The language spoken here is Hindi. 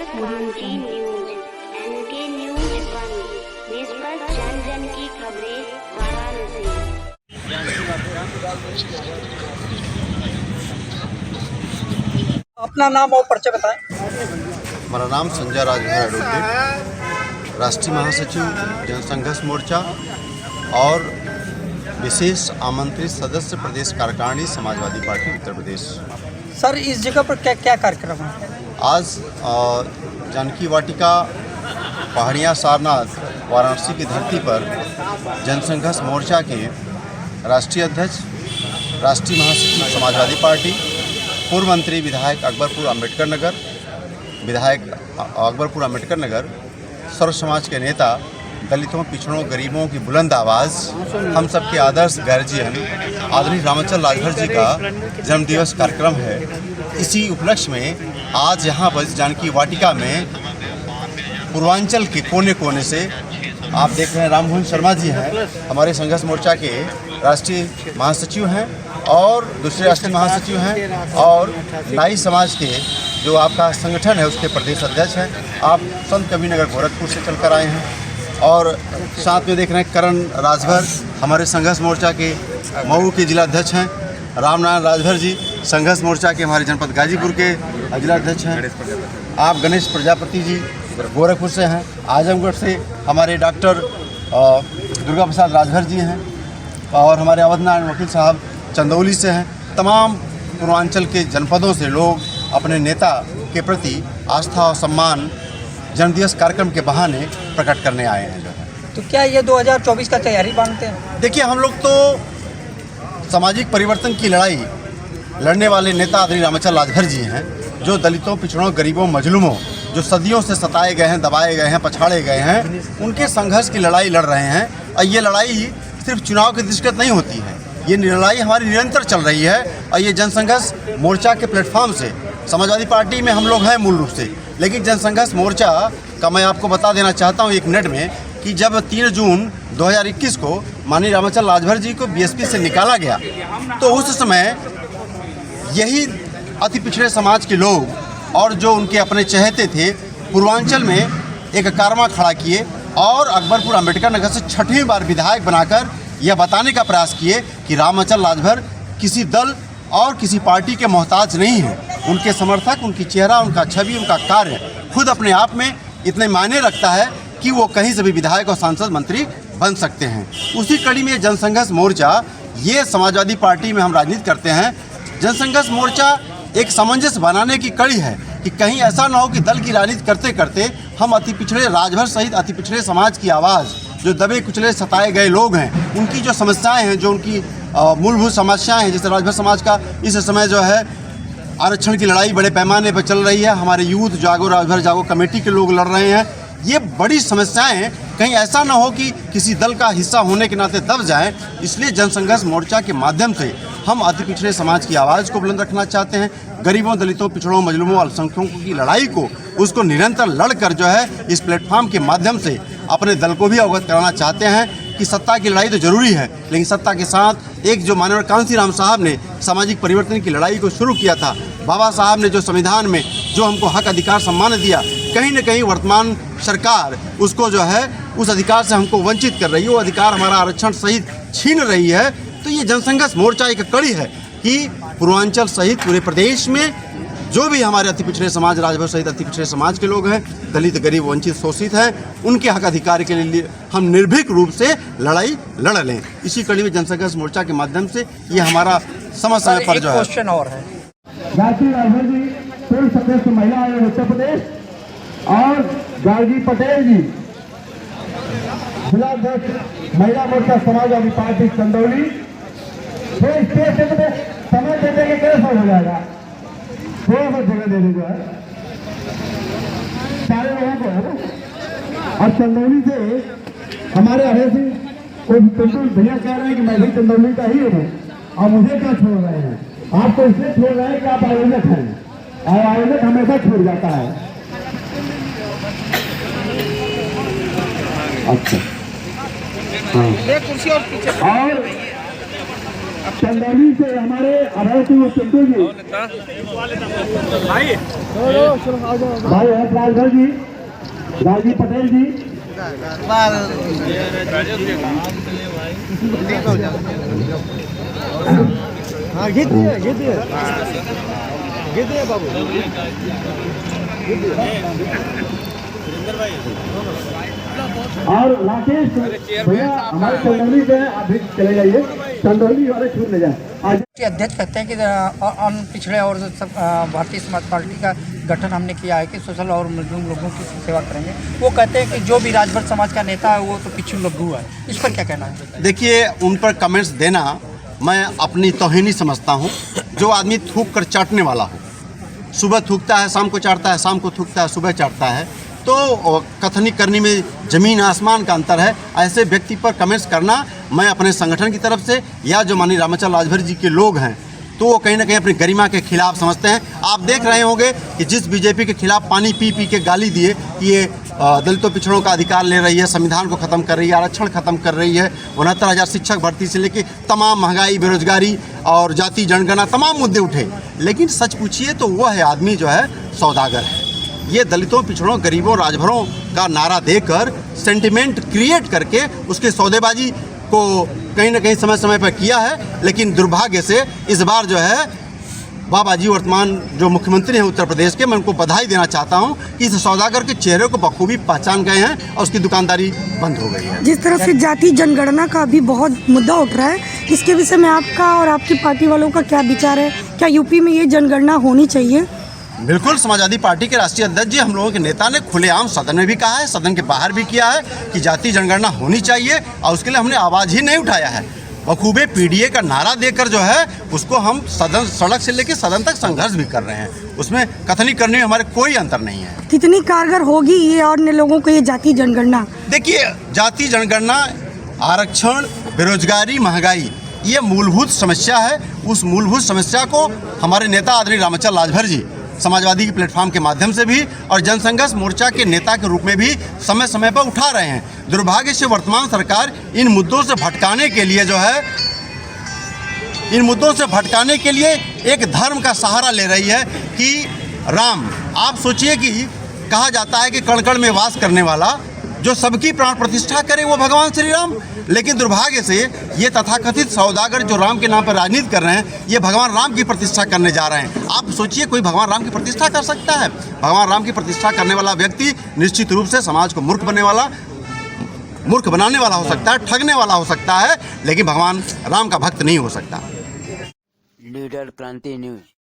उनकी न्यूज एनके न्यूज 1 निष्पक्ष जन जन की खबरें वाराणसी। अपना नाम और परिचय बताएं। हमारा नाम संजय राजभर एडवोकेट, राष्ट्रीय महासचिव जनसंघर्ष मोर्चा और विशेष आमंत्रित सदस्य प्रदेश कार्यकारिणी समाजवादी पार्टी उत्तर प्रदेश। सर, इस जगह पर क्या क्या कार्यक्रम है? आज जानकी वाटिका पहाड़ियाँ सारनाथ वाराणसी की धरती पर जनसंघर्ष मोर्चा के राष्ट्रीय अध्यक्ष, राष्ट्रीय महासचिव समाजवादी पार्टी, पूर्व मंत्री विधायक अकबरपुर अम्बेडकर नगर, सर्व समाज के नेता, दलितों, पिछड़ों, गरीबों की बुलंद आवाज़, हम सबके आदर्श गार्जियन आदरणीय रामाचल राजभर जी का जन्मदिवस कार्यक्रम है। इसी उपलक्ष्य में आज यहाँ पर जानकी वाटिका में पूर्वांचल के कोने कोने से आप देख रहे हैं राममोहन शर्मा जी हैं, हमारे संघर्ष मोर्चा के राष्ट्रीय महासचिव हैं और दूसरे राष्ट्रीय महासचिव हैं, और नाई समाज के जो आपका संगठन है उसके प्रदेश अध्यक्ष हैं। आप संत कबीरनगर गोरखपुर से चलकर आए हैं, और साथ में देख रहे हैं करण राजभर हमारे संघर्ष मोर्चा के मऊ के जिला अध्यक्ष हैं, रामनारायण राजभर जी संघर्ष मोर्चा के हमारे जनपद गाजीपुर के जिला अध्यक्ष हैं, आप गणेश प्रजापति जी गोरखपुर से हैं, आजमगढ़ से हमारे डॉक्टर दुर्गा प्रसाद राजभर जी हैं, और हमारे अवधनारायण वकील साहब चंदौली से हैं। तमाम पूर्वांचल के जनपदों से लोग अपने नेता के प्रति आस्था और सम्मान जन्मदिवस कार्यक्रम के बहाने प्रकट करने आए हैं जो है। तो क्या ये 2024 का तैयारी मानते हैं? देखिए, हम लोग तो सामाजिक परिवर्तन की लड़ाई लड़ने वाले नेता आदरणीय रामाचल राजभर जी हैं, जो दलितों, पिछड़ों, गरीबों, मजलूमों, जो सदियों से सताए गए हैं, दबाए गए हैं, पछाड़े गए हैं, उनके संघर्ष की लड़ाई लड़ रहे हैं। और ये लड़ाई सिर्फ चुनाव के दृष्टिगत नहीं होती है, ये लड़ाई हमारी निरंतर चल रही है। और ये जनसंघर्ष मोर्चा के प्लेटफॉर्म से, समाजवादी पार्टी में हम लोग हैं मूल रूप से, लेकिन जनसंघर्ष मोर्चा का मैं आपको बता देना चाहता हूँ एक मिनट में कि जब 3 जून 2021 को माननीय रामाचल राजभर जी को बीएसपी से निकाला गया, तो उस समय यही अति पिछड़े समाज के लोग और जो उनके अपने चहेते थे पूर्वांचल में एक कारवां खड़ा किए और अकबरपुर अम्बेडकर नगर से 6वीं बार विधायक बनाकर यह बताने का प्रयास किए कि रामाचल राजभर किसी दल और किसी पार्टी के मोहताज नहीं है। उनके समर्थक, उनकी चेहरा, उनका छवि, उनका कार्य खुद अपने आप में इतने मायने रखता है कि वो कहीं से भी विधायक और सांसद, मंत्री बन सकते हैं। उसी कड़ी में जनसंघर्ष मोर्चा, ये समाजवादी पार्टी में हम राजनीति करते हैं। जनसंघर्ष मोर्चा एक सामंजस्य बनाने की कड़ी है कि कहीं ऐसा ना हो कि दल की राजनीति करते करते हम अति पिछड़े राजभर सहित अति पिछड़े समाज की आवाज़, जो दबे कुचले सताए गए लोग हैं, उनकी जो समस्याएं हैं, जो उनकी मूलभूत समस्याएं हैं, जैसे राजभर समाज का इस समय जो है आरक्षण की लड़ाई बड़े पैमाने पर चल रही है, हमारे यूथ जागो राजभर जागो कमेटी के लोग लड़ रहे हैं। ये बड़ी समस्याएं हैं, कहीं ऐसा ना हो कि किसी दल का हिस्सा होने के नाते दब जाएं। इसलिए जनसंघर्ष मोर्चा के माध्यम से हम अति पिछड़े समाज की आवाज़ को बुलंद रखना चाहते हैं। गरीबों, दलितों, पिछड़ों, मजलूमों, अल्पसंख्यकों की लड़ाई को, उसको निरंतर लड़कर जो है इस प्लेटफॉर्म के माध्यम से अपने दल को भी अवगत कराना चाहते हैं कि सत्ता की लड़ाई तो जरूरी है, लेकिन सत्ता के साथ एक जो माननीय कांसीराम साहब ने सामाजिक परिवर्तन की लड़ाई को शुरू किया था, बाबा साहब ने जो संविधान में जो हमको हक, अधिकार, सम्मान दिया, कहीं न कहीं वर्तमान सरकार उसको जो है उस अधिकार से हमको वंचित कर रही है, वो अधिकार हमारा आरक्षण सहित छीन रही है। तो ये जनसंघर्ष मोर्चा एक कड़ी है कि पूर्वांचल सहित पूरे प्रदेश में जो भी हमारे अति पिछड़े समाज, राजभर सहित अति पिछड़े समाज के लोग हैं, दलित, गरीब, वंचित, शोषित हैं, उनके हक अधिकार के लिए हम निर्भीक रूप से लड़ाई लड़ लें। इसी कड़ी में जनसंघर्ष मोर्चा के माध्यम से ये हमारा समय समय पर जो है। क्वेश्चन और है, राष्ट्रीय राजभर जी पूर्व सदस्य महिला आयोग उत्तर प्रदेश और गार्गी पटेल जी जिला अध्यक्ष महिला मोर्चा समाजवादी पार्टी चंदौली, तो समय देने के कैसे हो जाएगा, थोड़ा सा जगह देने जो है सारे लोगों को। और चंदौली से हमारे अभय सिंह बिल्कुल भैया कह रहे हैं कि मैं भी चंदौली का ही हूँ, और मुझे क्या छोड़ रहे हैं? आपको इसलिए छोड़ रहे हैं कि आप आयोजक हैं, और आयोजक हमेशा छोड़ जाता है। अच्छा, हाँ। कुर्सी और पीछे। और चंदौली से हमारे अभय सिंह पिंटू जी, भाई हर्ष राजभर जी, राजीव पटेल जी, और राकेश भैया हमारे चंदौली से आप भी चले जाइए, चंदौली वाले छूट ले जाए आज। के अध्यक्ष कहते हैं कि अन पिछड़े और सब भारतीय समाज पार्टी का गठन हमने किया है कि सोशल और मजलूम लोगों की सेवा करेंगे। वो कहते हैं कि जो भी राजभर समाज का नेता है वो तो पिछू लग्गू है। इस पर क्या कहना है? देखिए, उन पर कमेंट्स देना मैं अपनी तौहीनी समझता हूँ। जो आदमी थूक कर चाटने वाला हो, सुबह थूकता है शाम को चाटता है, शाम को थूकता है सुबह चाटता है, तो कथनी करने में ज़मीन आसमान का अंतर है। ऐसे व्यक्ति पर कमेंट्स करना मैं अपने संगठन की तरफ से या जो माननीय रामाचल राजभर जी के लोग हैं तो वो कहीं ना कहीं अपनी गरिमा के खिलाफ समझते हैं। आप देख रहे होंगे कि जिस बीजेपी के खिलाफ पानी पी पी के गाली दिए कि ये दलितों पिछड़ों का अधिकार ले रही है, संविधान को ख़त्म कर रही है, आरक्षण ख़त्म कर रही है, 69,000 शिक्षक भर्ती से लेके तमाम महंगाई, बेरोजगारी और जाति जनगणना तमाम मुद्दे उठे। लेकिन सच पूछिए तो वह आदमी जो है सौदागर है। ये दलितों पिछड़ों गरीबों राजभरों का नारा देकर सेंटिमेंट क्रिएट करके उसके सौदेबाजी को कहीं ना कहीं समय समय पर किया है। लेकिन दुर्भाग्य से इस बार जो है बाबा जी वर्तमान जो मुख्यमंत्री हैं उत्तर प्रदेश के, मैं उनको बधाई देना चाहता हूं कि इस सौदागर के चेहरे को बखूबी पहचान गए हैं और उसकी दुकानदारी बंद हो गई है। जिस तरह से जाति जनगणना का अभी बहुत मुद्दा उठ रहा है, इसके विषय में आपका और आपकी पार्टी वालों का क्या विचार है? क्या यूपी में ये जनगणना होनी चाहिए? बिल्कुल, समाजवादी पार्टी के राष्ट्रीय अध्यक्ष जी, हम लोगों के नेता ने खुलेआम सदन में भी कहा है, सदन के बाहर भी किया है कि जाति जनगणना होनी चाहिए और उसके लिए हमने आवाज़ ही नहीं उठाया है। बखूबे पीडीए का नारा देकर जो है उसको हम सदन, सड़क से लेकर सदन तक संघर्ष भी कर रहे हैं। उसमें कथनी करने में हमारे कोई अंतर नहीं है। कितनी कारगर होगी ये अन्य लोगों को ये जाति जनगणना? देखिए, जाति जनगणना, आरक्षण, बेरोजगारी, महंगाई, ये मूलभूत समस्या है। उस मूलभूत समस्या को हमारे नेता आदरणीय रामाचल राजभर जी समाजवादी के प्लेटफॉर्म के माध्यम से भी और जनसंघर्ष मोर्चा के नेता के रूप में भी समय समय पर उठा रहे हैं। दुर्भाग्य से वर्तमान सरकार इन मुद्दों से भटकाने के लिए एक धर्म का सहारा ले रही है कि राम, आप सोचिए कि कहा जाता है कि कण कण में वास करने वाला जो सबकी प्राण प्रतिष्ठा करे वो भगवान श्री राम। लेकिन दुर्भाग्य से ये तथाकथित सौदागर जो राम के नाम पर राजनीति कर रहे हैं, ये भगवान राम की प्रतिष्ठा करने जा रहे हैं। आप सोचिए, कोई भगवान राम की प्रतिष्ठा कर सकता है? भगवान राम की प्रतिष्ठा करने वाला व्यक्ति निश्चित रूप से समाज को मूर्ख बनाने वाला हो सकता है, ठगने वाला हो सकता है, लेकिन भगवान राम का भक्त नहीं हो सकता। लीडर क्रांति न्यूज।